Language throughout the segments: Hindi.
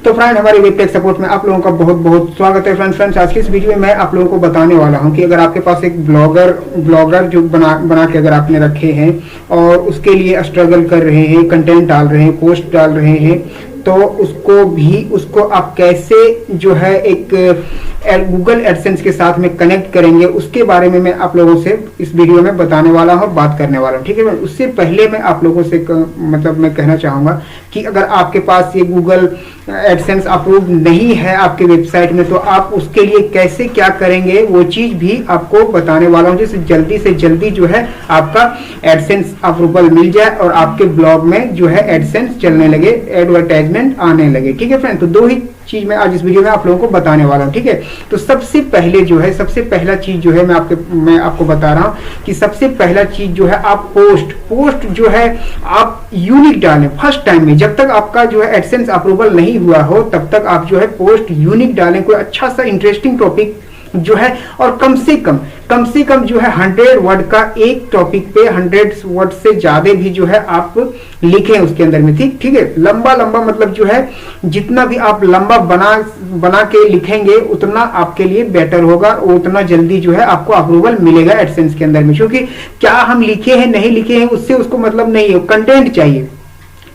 तो फ्रेंड, हमारे वेब टेक सपोर्ट में आप लोगों का बहुत बहुत स्वागत है। फ्रेंड्स, आज की इस वीडियो में मैं आप लोगों को बताने वाला हूं कि अगर आपके पास एक ब्लॉगर जो बना के अगर आपने रखे हैं और उसके लिए स्ट्रगल कर रहे हैं, कंटेंट डाल रहे हैं, पोस्ट डाल रहे हैं, तो उसको आप कैसे जो है एक गूगल एडसेंस के साथ में कनेक्ट करेंगे, उसके बारे में मैं आप लोगों से इस वीडियो में बताने वाला हूं, बात करने वाला हूं। ठीक है, उससे पहले मैं आप लोगों से मैं कहना चाहूंगा कि अगर आपके पास ये गूगल एडसेंस अप्रूव नहीं है आपके वेबसाइट में, तो आप उसके लिए कैसे क्या करेंगे वो चीज भी आपको बताने वाला हूं, जिससे जल्दी से जल्दी जो है आपका एडसेंस अप्रूवल मिल जाए और आपके ब्लॉग में जो है एडसेंस चलने लगे, एडवर्टाइजमेंट आने लगे। ठीक है फ्रेंड, तो दो ही चीज मैं आज इस वीडियो में आप लोगों को बताने वाला हूं। ठीक है, तो सबसे पहला चीज जो है मैं आपको बता रहा हूं कि सबसे पहला चीज जो है आप पोस्ट जो है आप यूनिक डालें फर्स्ट टाइम में। जब तक आपका जो है एडसेंस अप्रूवल नहीं हुआ हो तब तक आप जो है पोस्ट यूनिक डालें, कोई अच्छा सा इंटरेस्टिंग टॉपिक जो है, और कम से कम जो है 100 वर्ड का एक टॉपिक पे 100 वर्ड से ज्यादा भी जो है आप लिखें उसके अंदर में। ठीक है, लंबा मतलब जो है जितना भी आप लंबा बना के लिखेंगे उतना आपके लिए बेटर होगा, उतना जल्दी जो है आपको अप्रूवल मिलेगा एडसेंस के अंदर में। क्योंकि क्या हम लिखे हैं नहीं लिखे हैं उससे उसको मतलब नहीं है, कंटेंट चाहिए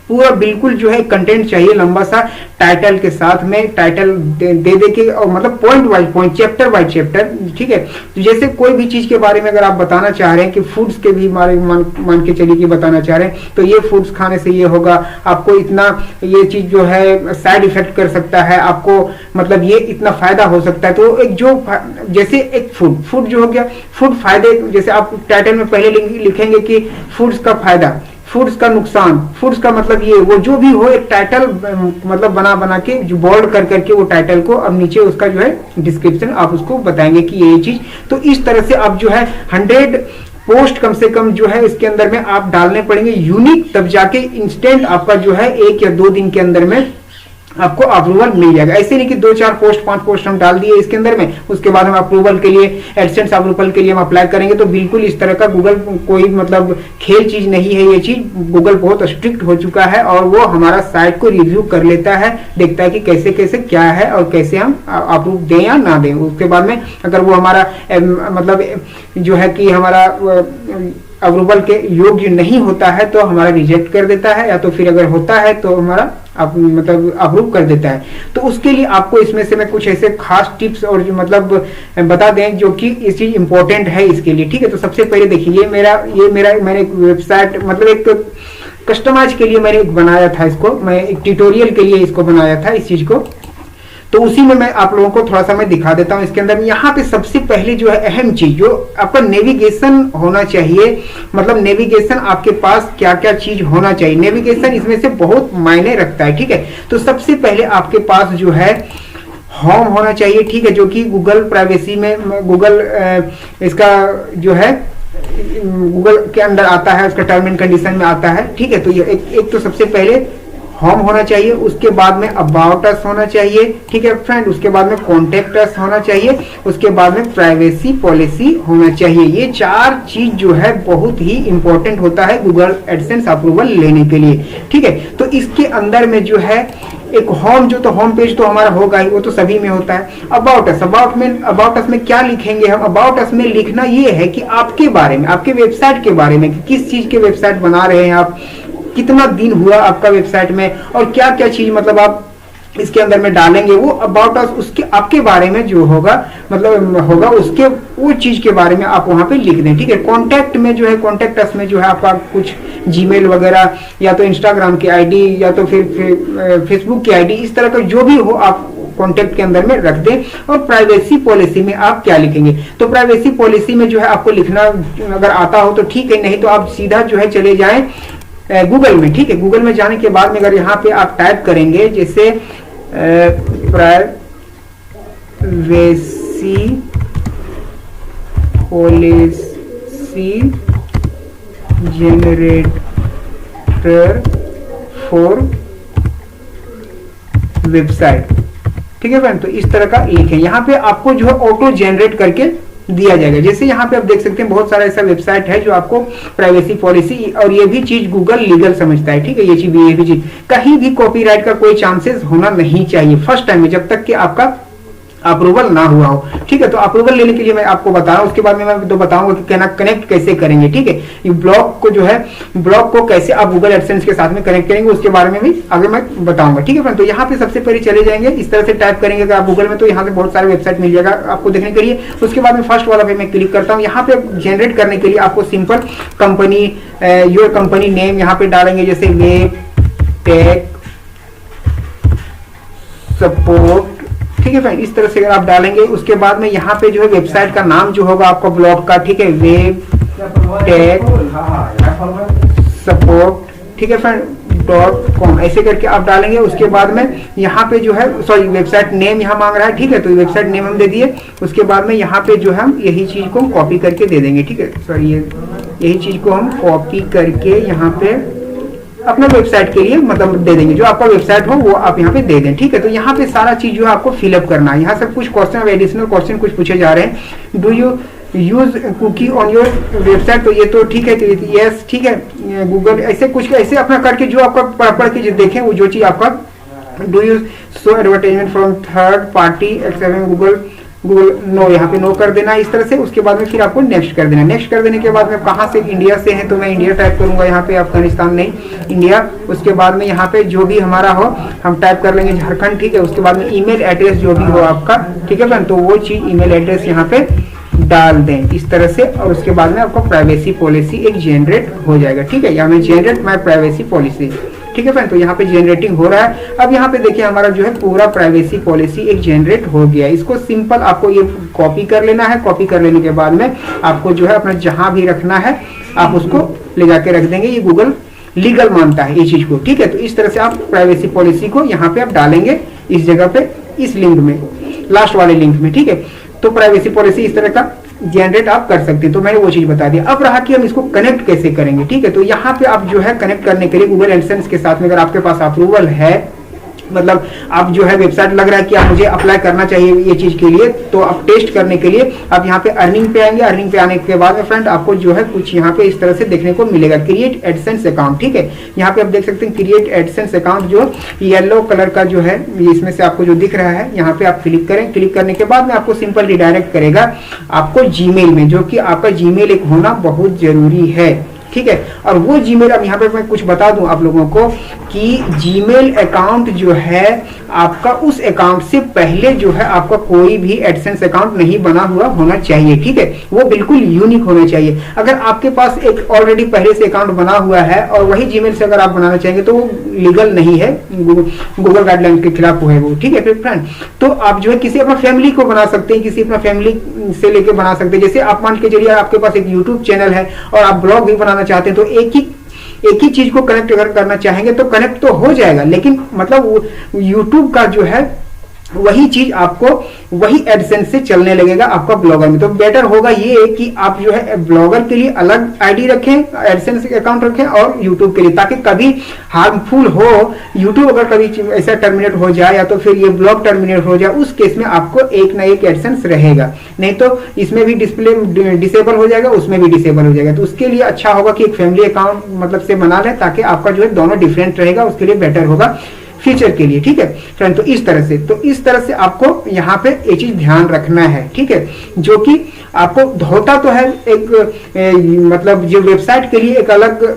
पूरा, बिल्कुल जो है कंटेंट चाहिए लंबा सा, टाइटल के साथ में टाइटल दे के, और मतलब point wise point, chapter wise chapter. ठीक है, तो जैसे कोई भी चीज के बारे में अगर आप बताना चाह रहे हैं कि फूड्स के भी मान के चलिए कि बताना चाह रहे हैं, तो ये फूड्स खाने से ये होगा, आपको इतना ये चीज जो है साइड इफेक्ट कर सकता है, आपको मतलब ये इतना फायदा हो सकता है। तो एक जो जैसे एक फूड जो हो गया, फूड फायदे, जैसे आप टाइटल में पहले लिखेंगे कि फूड्स का फायदा, फूड्स का नुकसान, फूड्स का मतलब ये, वो जो भी हो एक टाइटल मतलब बना के जो बोल्ड करके वो टाइटल को, अब नीचे उसका जो है डिस्क्रिप्शन आप उसको बताएंगे कि ये चीज। तो इस तरह से आप जो है 100 पोस्ट कम से कम जो है इसके अंदर में आप डालने पड़ेंगे यूनिक, तब जाके इंस्टेंट आपका जो है 1 या 2 दिन के अंदर में आपको अप्रूवल मिल जाएगा। ऐसे नहीं कि 2-4 पोस्ट 5 पोस्ट हम डाल दिए इसके अंदर में, उसके बाद हम अप्रूवल के लिए, एडसेंस अप्रूवल के लिए हम अप्लाई करेंगे। तो बिल्कुल इस तरह का गूगल कोई मतलब खेल चीज नहीं है, ये चीज गूगल बहुत स्ट्रिक्ट हो चुका है और वो हमारा साइट को रिव्यू कर लेता है, देखता है कि कैसे कैसे क्या है और कैसे हम अप्रूव दें या ना दें। उसके बाद में अगर वो हमारा मतलब जो है कि हमारा अप्रूवल के योग्य नहीं होता है तो हमारा रिजेक्ट कर देता है, या तो फिर अगर होता है तो हमारा मतलब अप्रूव कर देता है। तो उसके लिए आपको इसमें से मैं कुछ ऐसे खास टिप्स और जो मतलब बता दें जो कि ये चीज इंपॉर्टेंट है इसके लिए। ठीक है, तो सबसे पहले देखिए, ये मेरा मैंने एक वेबसाइट मतलब एक कस्टमाइज के लिए मैंने एक बनाया था, इसको मैं एक ट्यूटोरियल के लिए इसको बनाया था इस चीज को। तो उसी में मैं आप लोगों को थोड़ा सा मैं दिखा देता हूं इसके अंदर। यहाँ पे सबसे पहले जो है अहम चीज जो आपका नेविगेशन होना चाहिए, मतलब नेविगेशन आपके पास क्या क्या चीज होना चाहिए, नेविगेशन इसमें से बहुत मायने रखता है। ठीक है, तो सबसे पहले आपके पास जो है होम होना चाहिए। ठीक है, जो कि गूगल प्राइवेसी में गूगल इसका जो है गूगल के अंदर आता है, उसका टर्म एंड कंडीशन में आता है। ठीक है, तो ये एक तो सबसे पहले होम होना चाहिए, उसके बाद में अबाउट अस होना चाहिए। ठीक है फ्रेंड, उसके बाद में कॉन्टेक्ट अस होना चाहिए, उसके बाद में प्राइवेसी पॉलिसी होना चाहिए। ये 4 चीज जो है बहुत ही इंपॉर्टेंट होता है गूगल एडसेंस अप्रूवल लेने के लिए। ठीक है, तो इसके अंदर में जो है एक होम, जो तो होम पेज तो हमारा होगा ही, वो तो सभी में होता है। अबाउट अस में क्या लिखेंगे हम? अबाउट अस में लिखना ये है कि आपके बारे में, आपके वेबसाइट के बारे में, कि किस चीज के वेबसाइट बना रहे हैं आप, कितना दिन हुआ आपका वेबसाइट में, और क्या क्या चीज मतलब आप इसके अंदर में डालेंगे, वो अबाउट अस उसके आपके बारे में जो होगा मतलब होगा उसके वो चीज के बारे में आप वहां पे लिख दें। ठीक है, कॉन्टैक्ट में जो है, कॉन्टैक्ट अस में जो है आपका कुछ जीमेल वगैरह, या तो इंस्टाग्राम की आईडी, या तो फिर फेसबुक की आईडी, इस तरह का जो भी हो आप कॉन्टेक्ट के अंदर में रख दें। और प्राइवेसी पॉलिसी में आप क्या लिखेंगे? तो प्राइवेसी पॉलिसी में जो है आपको लिखना अगर आता हो तो ठीक है, नहीं तो आप सीधा जो है चले जाएं गूगल में। ठीक है, गूगल में जाने के बाद में अगर यहाँ पे आप टाइप करेंगे जैसे privacy policy generator for website. ठीक है फ्रेंड, तो इस तरह का लिखें। यहाँ पे आपको जो है ऑटो जनरेट करके दिया जाएगा। जैसे यहाँ पे आप देख सकते हैं बहुत सारा ऐसा वेबसाइट है जो आपको प्राइवेसी पॉलिसी, और ये भी चीज गूगल लीगल समझता है, ठीक है। ये भी चीज कहीं भी कॉपीराइट का कोई चांसेस होना नहीं चाहिए फर्स्ट टाइम में, जब तक कि आपका अप्रूवल ना हुआ हो, ठीक है। तो अप्रूवल लेने के लिए मैं आपको बता रहा हूँ, उसके बाद में मैं तो बताऊंगा कि कहना कनेक्ट कैसे करेंगे, ठीक है। ये ब्लॉग को जो है, ब्लॉग को कैसे आप गूगल एडसेंस के साथ में कनेक्ट करेंगे उसके बारे में भी आगे मैं बताऊंगा, ठीक है फ्रेंड। तो यहाँ पे सबसे पहले चले जाएंगे, इस तरह से टाइप करेंगे अगर आप गूगल में, तो यहाँ पे बहुत सारे वेबसाइट मिल जाएगा आपको देखने के लिए। उसके बाद में फर्स्ट वाला पे मैं क्लिक करता हूँ। यहाँ पे जनरेट करने के लिए आपको simple company, your company name यहाँ पे डालेंगे, जैसे वेब टेक सपोर्ट, ठीक है फ्रेंड। इस तरह से अगर आप डालेंगे, उसके बाद में यहाँ पे जो है वेबसाइट का नाम जो होगा आपका ब्लॉग का, ठीक है, वेब टेक सपोर्ट, ठीक है फ्रेंड .com, ऐसे करके आप डालेंगे। उसके बाद में यहाँ पे जो है, सॉरी वेबसाइट नेम यहाँ मांग रहा है, ठीक है, तो वेबसाइट नेम हम दे दिए। उसके बाद में यहाँ पे जो है हम यही चीज को कॉपी करके दे देंगे, ठीक है, सॉरी यही चीज को हम कॉपी करके यहाँ पे अपना वेबसाइट के लिए मतलब दे देंगे, जो आपका वेबसाइट हो वो आप यहाँ पे दे दें, ठीक है। तो यहाँ पे सारा चीज जो है आपको फिलअप करना है। यहाँ सब कुछ क्वेश्चन, एडिशनल क्वेश्चन कुछ पूछे जा रहे हैं। Do you use cookie on your website, तो ये तो ठीक है, तो यस, ठीक है। गूगल ऐसे कुछ ऐसे अपना करके जो आपका पढ़ के जो देखें वो जो चीज आपका, do you show advertisement from third party except Google no, यहाँ पे नो कर देना इस तरह से। उसके बाद में फिर आपको नेक्स्ट कर देना। नेक्स्ट कर देने के बाद में कहाँ से, इंडिया से है तो मैं इंडिया टाइप करूंगा यहाँ पे, अफगानिस्तान नहीं, इंडिया। उसके बाद में यहाँ पे जो भी हमारा हो हम टाइप कर लेंगे झारखंड, ठीक है। उसके बाद में ईमेल एड्रेस जो भी हो आपका, ठीक है फ्रेंड, तो वो चीज ईमेल एड्रेस यहाँ पे डाल दें इस तरह से। और उसके बाद में आपको प्राइवेसी पॉलिसी एक जनरेट हो जाएगा, ठीक है। यहाँ में जनरेट माई प्राइवेसी पॉलिसी, ठीक है फ्रेंड। तो यहाँ पे जनरेटिंग हो रहा है। अब यहाँ पे देखिए हमारा जो है पूरा प्राइवेसी पॉलिसी एक जनरेट हो गया। इसको सिंपल आपको ये कॉपी कर लेना है। कॉपी कर लेने के बाद में आपको जो है अपना जहां भी रखना है आप उसको ले जाके रख देंगे। ये गूगल लीगल मानता है ये चीज को, ठीक है। तो इस तरह से आप प्राइवेसी पॉलिसी को यहाँ पे आप डालेंगे इस जगह पे, इस लिंक में, लास्ट वाले लिंक में, ठीक है। तो प्राइवेसी पॉलिसी इस तरह का जनरेट आप कर सकते हैं। तो मैंने वो चीज बता दी। अब रहा कि हम इसको कनेक्ट कैसे करेंगे, ठीक है। तो यहाँ पे आप जो है कनेक्ट करने के लिए गूगल एडसेंस के साथ में अगर आपके पास अप्रूवल है, मतलब आप जो है वेबसाइट लग रहा है कि आप मुझे अप्लाई करना चाहिए ये चीज के लिए, तो आप टेस्ट करने के लिए आप यहाँ पे अर्निंग पे आएंगे। अर्निंग पे आने के बाद में फ्रेंड आपको जो है कुछ यहाँ पे इस तरह से देखने को मिलेगा, क्रिएट एडसेंस अकाउंट, ठीक है। यहाँ पे आप देख सकते हैं क्रिएट एडसेंस अकाउंट, जो येलो कलर का जो है इसमें से आपको जो दिख रहा है, यहाँ पे आप क्लिक करें। क्लिक करने के बाद में आपको सिंपल रिडायरेक्ट करेगा आपको जीमेल में, जो कि आपका जीमेल एक होना बहुत जरूरी है, ठीक है। और वो जीमेल, अब यहाँ पे मैं कुछ बता दूं आप लोगों को कि जीमेल अकाउंट जो है आपका, उस अकाउंट से पहले जो है आपका कोई भी एडसेंस अकाउंट नहीं बना हुआ होना चाहिए, ठीक है। वो बिल्कुल यूनिक होना चाहिए। अगर आपके पास एक ऑलरेडी पहले से अकाउंट बना हुआ है और वही जीमेल से अगर आप बनाना चाहेंगे तो वो लीगल नहीं है, गूगल गाइडलाइन के खिलाफ है वो, ठीक है फिर फ्रेंड। तो आप जो है किसी अपना फैमिली को बना सकते हैं, किसी अपना फैमिली से लेके बना सकते हैं। जैसे आप मान के चलिए आपके पास एक यूट्यूब चैनल है और आप ब्लॉग भी बनाना चाहते हैं, तो एक ही चीज को कनेक्ट अगर करना चाहेंगे तो कनेक्ट तो हो जाएगा, लेकिन मतलब यूट्यूब का जो है वही चीज आपको वही एडसेंस से चलने लगेगा आपका ब्लॉगर में। तो बेटर होगा ये कि आप जो है ब्लॉगर के लिए अलग आईडी रखें, एडसेंस अकाउंट रखें, और यूट्यूब के लिए, ताकि कभी हार्मफुल हो यूट्यूब अगर कभी ऐसा टर्मिनेट हो जाए या तो फिर ये ब्लॉग टर्मिनेट हो जाए, उस केस में आपको एक ना एक एडसेंस रहेगा। नहीं तो इसमें भी डिस्प्ले डिसेबल हो जाएगा, उसमें भी डिसेबल हो जाएगा। तो उसके लिए अच्छा होगा कि एक फैमिली अकाउंट मतलब से बना ले, ताकि आपका जो है दोनों डिफरेंट रहेगा, उसके लिए बेटर होगा फ्यूचर के लिए, ठीक है फ्रेंड। तो इस तरह से आपको यहाँ पे ये चीज ध्यान रखना है, ठीक है। जो कि आपको होता तो है एक मतलब जो वेबसाइट के लिए एक अलग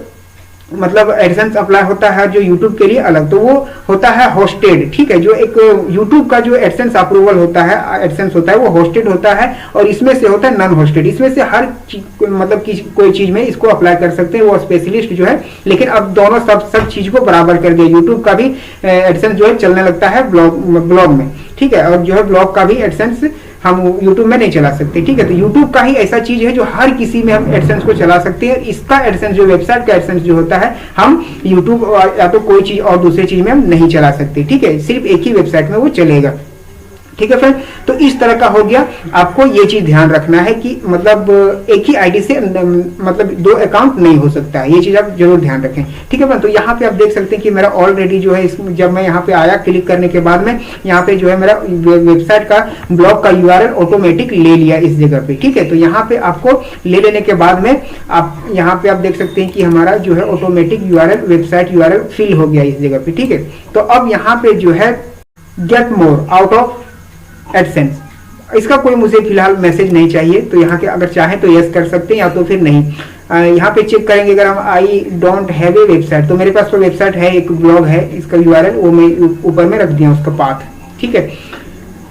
मतलब एडसेंस अप्लाई होता है, जो यूट्यूब के लिए अलग, तो वो होता है होस्टेड, ठीक है। जो एक यूट्यूब का जो एडसेंस अप्रूवल होता है, एडसेंस होता है, वो होस्टेड होता है, और इसमें से होता है नॉन होस्टेड। इसमें से हर मतलब कोई चीज में इसको अप्लाई कर सकते हैं वो स्पेशलिस्ट जो है। लेकिन अब दोनों सब चीज को बराबर कर दिया। यूट्यूब का भी एडसेंस जो है चलने लगता है ब्लॉग में, ठीक है, और जो है ब्लॉग का भी एडसेंस हम YouTube में नहीं चला सकते, ठीक है। तो YouTube का ही ऐसा चीज है जो हर किसी में हम एडसेंस को चला सकते हैं। इसका एडसेंस जो वेबसाइट का एडसेंस जो होता है, हम YouTube या तो कोई चीज और दूसरी चीज में हम नहीं चला सकते, ठीक है। सिर्फ एक ही वेबसाइट में वो चलेगा। ठीक है फ्रेंड। तो इस तरह का हो गया। आपको ये चीज ध्यान रखना है कि मतलब एक ही आईडी से मतलब 2 अकाउंट नहीं हो सकता है, ये चीज आप जरूर ध्यान रखें। ठीक है फ्रेंड। तो यहाँ पे आप देख सकते हैं कि मेरा ऑलरेडी जो है जब मैं यहाँ पे आया क्लिक करने के बाद में यहाँ पे जो है मेरा वेबसाइट का ब्लॉग का यूआरएल ऑटोमेटिक ले लिया इस जगह पे। ठीक है। तो यहाँ पे आपको ले लेने के बाद में आप यहाँ पे आप देख सकते हैं कि हमारा जो है automatic URL website URL fill हो गया इस जगह पे। ठीक है। तो अब यहाँ पे जो है get more out of AdSense, इसका कोई मुझे फिलहाल मैसेज नहीं चाहिए। तो यहाँ के अगर चाहें तो यस कर सकते हैं या तो फिर नहीं। यहाँ पे चेक करेंगे अगर हम I don't have a website, तो मेरे पास तो वेबसाइट है, एक ब्लॉग है, इसका यूआरएल वो मैं ऊपर में रख दिया उसका पाथ। ठीक है।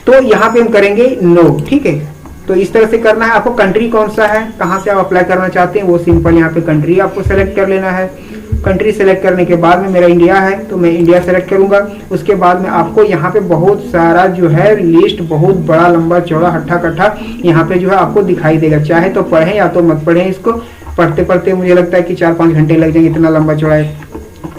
तो यहाँ पे हम करेंगे नो। ठीक है। तो इस तरह से करना है। आपको कंट्री कौन सा है, कहाँ से आप अप्लाई करना चाहते हैं, वो सिंपल यहाँ पे कंट्री आपको सेलेक्ट कर लेना है। कंट्री सेलेक्ट करने के बाद में मेरा इंडिया है तो मैं इंडिया सेलेक्ट करूंगा। उसके बाद में आपको यहाँ पे बहुत सारा जो है लिस्ट, बहुत बड़ा लंबा चौड़ा हट्ठा कट्ठा यहाँ पे जो है आपको दिखाई देगा। चाहे तो पढ़ें या तो मत पढ़ें, इसको पढ़ते पढ़ते मुझे लगता है कि 4-5 घंटे लग जाएंगे, इतना लंबा चौड़ा है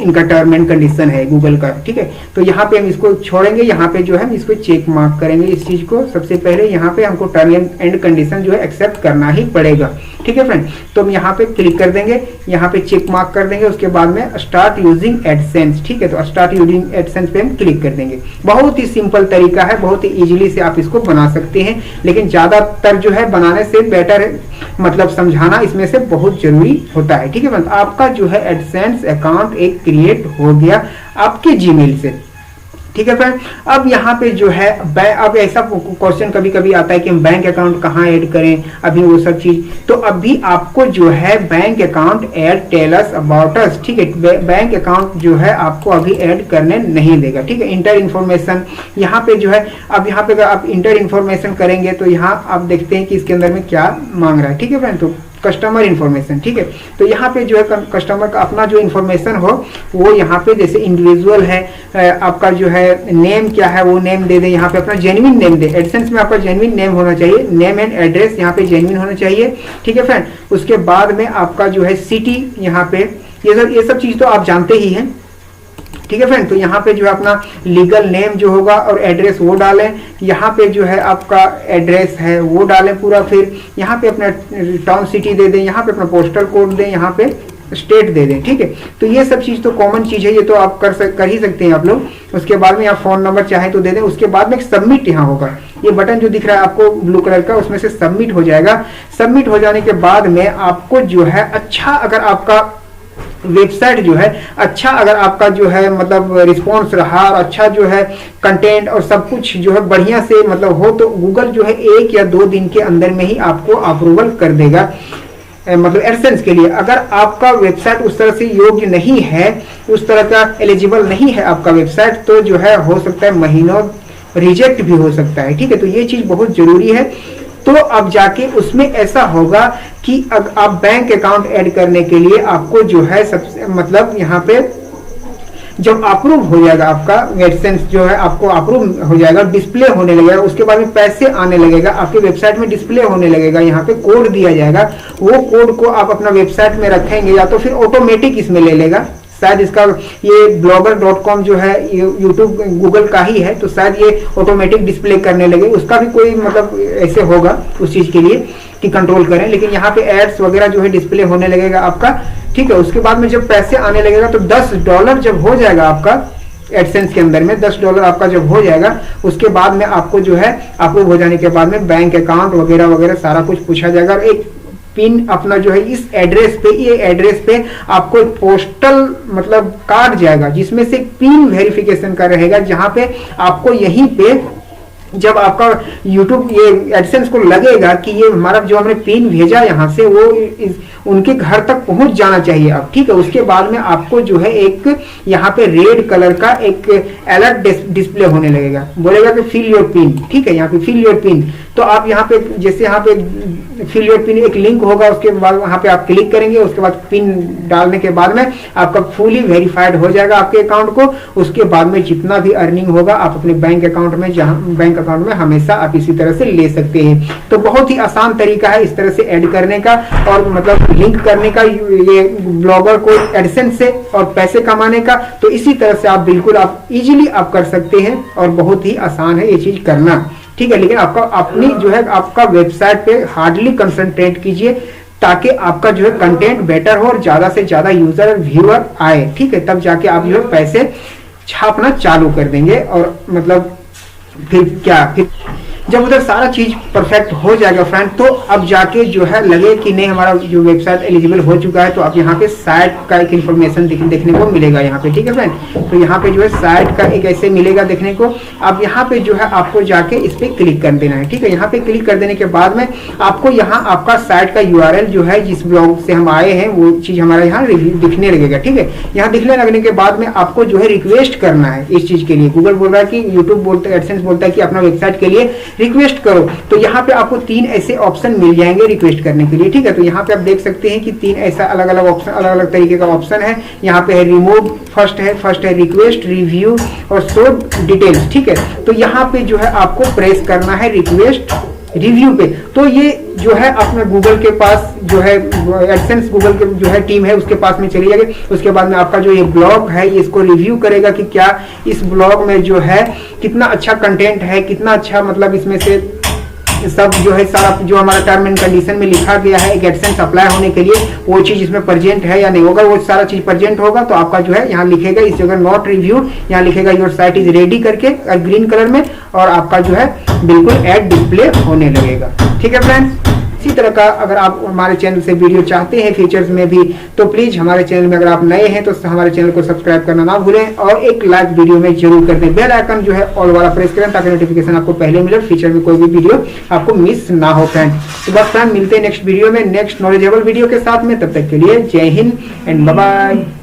इनका टर्म एंड कंडीशन है गूगल का। ठीक है। तो यहाँ पे हम इसको छोड़ेंगे, यहाँ पे जो है हम इसको चेक मार्क करेंगे इस चीज को। सबसे पहले यहाँ पे हमको टर्म एंड कंडीशन जो है एक्सेप्ट करना ही पड़ेगा। ठीक है फ्रेंड। तो हम यहाँ पे क्लिक कर देंगे, यहाँ पे चेक मार्क कर देंगे। उसके बाद में स्टार्ट यूजिंग एडसेंस। ठीक है। तो स्टार्ट यूजिंग एडसेंस पे हम क्लिक कर देंगे। बहुत ही सिंपल तरीका है, बहुत ही इजीली से आप इसको बना सकते हैं, लेकिन ज्यादातर जो है बनाने से बेटर है, मतलब समझाना इसमें से बहुत जरूरी होता है। ठीक है फ्रेंड। आपका जो है एडसेंस अकाउंट एक क्रिएट हो गया आपके जीमेल से। ठीक है फ्रेंड। अब यहाँ पे जो है अब ऐसा क्वेश्चन कभी कभी आता है कि हम बैंक अकाउंट कहाँ ऐड करें, अभी वो सब चीज। तो अभी आपको जो है bank account add tell us about us. ठीक है। बैंक अकाउंट जो है आपको अभी ऐड करने नहीं देगा। ठीक है। इंटर इन्फॉर्मेशन यहाँ पे जो है, अब यहाँ पे अगर आप इंटर इन्फॉर्मेशन करेंगे तो यहाँ आप देखते हैं कि इसके अंदर में क्या मांग रहा है। ठीक है फ्रेंड। तो कस्टमर इन्फॉर्मेशन। ठीक है। तो यहाँ पे जो है कस्टमर का अपना जो इन्फॉर्मेशन हो वो यहाँ पे, जैसे इंडिविजुअल है, आपका जो है नेम क्या है वो नेम दे दे, यहाँ पे अपना जेन्युइन नेम दे। एडसेंस में आपका जेन्युइन नेम होना चाहिए, नेम एंड एड्रेस यहाँ पे जेन्युइन होना चाहिए। ठीक है फ्रेंड। उसके बाद में आपका जो है सिटी, यहाँ पे ये सब चीज तो आप जानते ही हैं। ठीक है फ्रेंड। तो यहाँ पे जो है अपना लीगल नेम जो होगा और एड्रेस वो डालें। यहाँ पे जो है आपका एड्रेस है वो डालें पूरा। फिर यहाँ पे अपना टाउन सिटी दे दें, यहाँ पे अपना पोस्टल कोड दें, यहाँ पे स्टेट दे दें। ठीक है। तो ये सब चीज तो कॉमन चीज है, ये तो आप कर ही सकते हैं आप लोग। उसके बाद में यहाँ फोन नंबर चाहे तो दे दें। उसके बाद में सबमिट यहाँ होगा, ये बटन जो दिख रहा है आपको ब्लू कलर का, उसमें से सबमिट हो जाएगा। सबमिट हो जाने के बाद में आपको जो है अच्छा, अगर आपका वेबसाइट जो है अच्छा, अगर आपका जो है मतलब रिस्पॉन्स रहा और अच्छा जो है कंटेंट और सब कुछ जो है बढ़िया से मतलब हो, तो गूगल जो है 1 या 2 दिन के अंदर में ही आपको अप्रूवल कर देगा मतलब एडसेंस के लिए। अगर आपका वेबसाइट उस तरह से योग्य नहीं है, उस तरह का एलिजिबल नहीं है आपका वेबसाइट, तो जो है हो सकता है महीनों रिजेक्ट भी हो सकता है। ठीक है। तो ये चीज बहुत जरूरी है। तो अब जाके उसमें ऐसा होगा कि अब आप बैंक अकाउंट ऐड करने के लिए आपको जो है सबसे मतलब यहाँ पे जब अप्रूव हो जाएगा आपका एडसेंस जो है आपको अप्रूव हो जाएगा, डिस्प्ले होने लगेगा, उसके बाद में पैसे आने लगेगा, आपके वेबसाइट में डिस्प्ले होने लगेगा, यहाँ पे कोड दिया जाएगा। वो कोड को आप अपना वेबसाइट में रखेंगे या तो फिर ऑटोमेटिक इसमें ले लेगा। शायद इसका ये blogger.com जो है यूट्यूब गूगल का ही है, तो शायद ये ऑटोमेटिक डिस्प्ले करने लगे। उसका भी कोई मतलब ऐसे होगा उस चीज के लिए कि कंट्रोल करें, लेकिन यहाँ पे एड्स वगैरह जो है डिस्प्ले होने लगेगा आपका। ठीक है। उसके बाद में जब पैसे आने लगेगा तो $10 जब हो जाएगा आपका एडसेंस के अंदर में, $10 आपका जब हो जाएगा, उसके बाद में आपको जो है अप्रूव हो जाने के बाद में बैंक अकाउंट वगैरह वगैरह सारा कुछ पूछा जाएगा। और एक पिन अपना जो है इस एड्रेस पे, ये एड्रेस पे आपको एक पोस्टल मतलब कार्ड जाएगा जिसमें से पिन वेरिफिकेशन का रहेगा, जहां पे आपको यहीं पे जब आपका YouTube ये एडसेंस को लगेगा कि ये हमारा जो हमने पिन भेजा यहाँ से वो उनके घर तक पहुंच जाना चाहिए अब। ठीक है। उसके बाद में आपको जो है एक यहाँ पे रेड कलर का एक अलर्ट डिस्प्ले होने लगेगा, बोलेगा कि फिल योर पिन। ठीक है। यहाँ पे फिल योर पिन, तो आप यहाँ पे जैसे यहाँ पे फिल योर पिन एक लिंक होगा, उसके बाद वहाँ पे आप क्लिक करेंगे, उसके बाद पिन डालने के बाद में आपका फुली वेरीफाइड हो जाएगा आपके अकाउंट को। उसके बाद में जितना भी अर्निंग होगा आप अपने बैंक अकाउंट में, जहाँ बैंक अकाउंट में हमेशा आप इसी तरह से ले सकते हैं। तो बहुत ही आसान तरीका है इस तरह से ऐड करने का और मतलब लिंक करने का ये ब्लॉगर को एडसेंस से और पैसे कमाने का। तो इसी तरह से आप बिल्कुल आप इजीली आप कर सकते हैं और बहुत ही आसान है ये चीज करना। ठीक है। लेकिन आपका अपनी जो है आपका वेबसाइट पे हार्डली कंसंट्रेट कीजिए, ताकि आपका जो है कंटेंट बेटर हो और ज्यादा से ज्यादा यूजर और व्यूअर आए, ठीक है। तब जाके आप जो है पैसे छापना चालू कर देंगे। और मतलब फिर जब उधर सारा चीज परफेक्ट हो जाएगा फ्रेंड, तो अब जाके जो है लगे कि नहीं हमारा जो वेबसाइट एलिजिबल हो चुका है, तो अब यहाँ पे साइट का एक इन्फॉर्मेशन देखने को मिलेगा यहाँ पे, ठीक है फ्रेंड। तो यहाँ पे जो है साइट का एक ऐसे मिलेगा देखने को। अब यहाँ पे जो है आपको जाके इस पे क्लिक कर देना है, ठीक है। यहाँ पे क्लिक कर देने के बाद में आपको यहाँ आपका साइट का यूआरएल जो है जिस ब्लॉग से हम आए हैं वो चीज हमारा यहाँ दिखने लगेगा, ठीक है। यहाँ दिखने लगने के बाद में आपको जो है रिक्वेस्ट करना है इस चीज के लिए। गूगल बोल रहा है कि यूट्यूब बोलता है, एडसेंस बोलता है कि अपना वेबसाइट के लिए रिक्वेस्ट करो। तो यहाँ पे आपको 3 ऐसे ऑप्शन मिल जाएंगे रिक्वेस्ट करने के लिए, ठीक है। तो यहाँ पे आप देख सकते हैं कि 3 ऐसा अलग अलग ऑप्शन, अलग अलग तरीके का ऑप्शन है। यहाँ पे है रिमूव, फर्स्ट है रिक्वेस्ट, रिव्यू और शो डिटेल्स, ठीक है। तो यहाँ पे जो है आपको प्रेस करना है रिक्वेस्ट रिव्यू पे। तो ये जो है अपने गूगल के पास जो है एडसेंस गूगल के जो है टीम है उसके पास में चली जाएगी। उसके बाद में आपका जो ये ब्लॉग है इसको रिव्यू करेगा कि क्या इस ब्लॉग में जो है कितना अच्छा कंटेंट है, कितना अच्छा मतलब इसमें से सब जो है सारा जो हमारा टर्म एंड कंडीशन में लिखा गया है एक एडसेंस अप्लाई होने के लिए वो चीज इसमें प्रेजेंट है या नहीं होगा। वो सारा चीज प्रेजेंट होगा तो आपका जो है यहाँ लिखेगा इस जगह नॉट रिव्यू, यहाँ लिखेगा योर साइट इज रेडी करके ग्रीन कलर में, और आपका जो है बिल्कुल एड डिस्प्ले होने लगेगा, ठीक है फ्रेंड्स। इसी तरह का अगर आप हमारे चैनल से वीडियो चाहते हैं फीचर्स में भी, तो प्लीज हमारे चैनल में अगर आप नए हैं तो हमारे चैनल को सब्सक्राइब करना ना भूलें और एक लाइक वीडियो में जरूर कर दें। बेल आइकन जो है ऑल वाला प्रेस करें ताकि नोटिफिकेशन आपको पहले मिले, फीचर में कोई भी वीडियो आपको मिस ना हो फ्रेंड। तो बस फ्रेंड मिलते हैं नेक्स्ट वीडियो में नेक्स्ट नॉलेजेबल वीडियो के साथ में। तब तक के लिए जय हिंद एंड बाय बाय।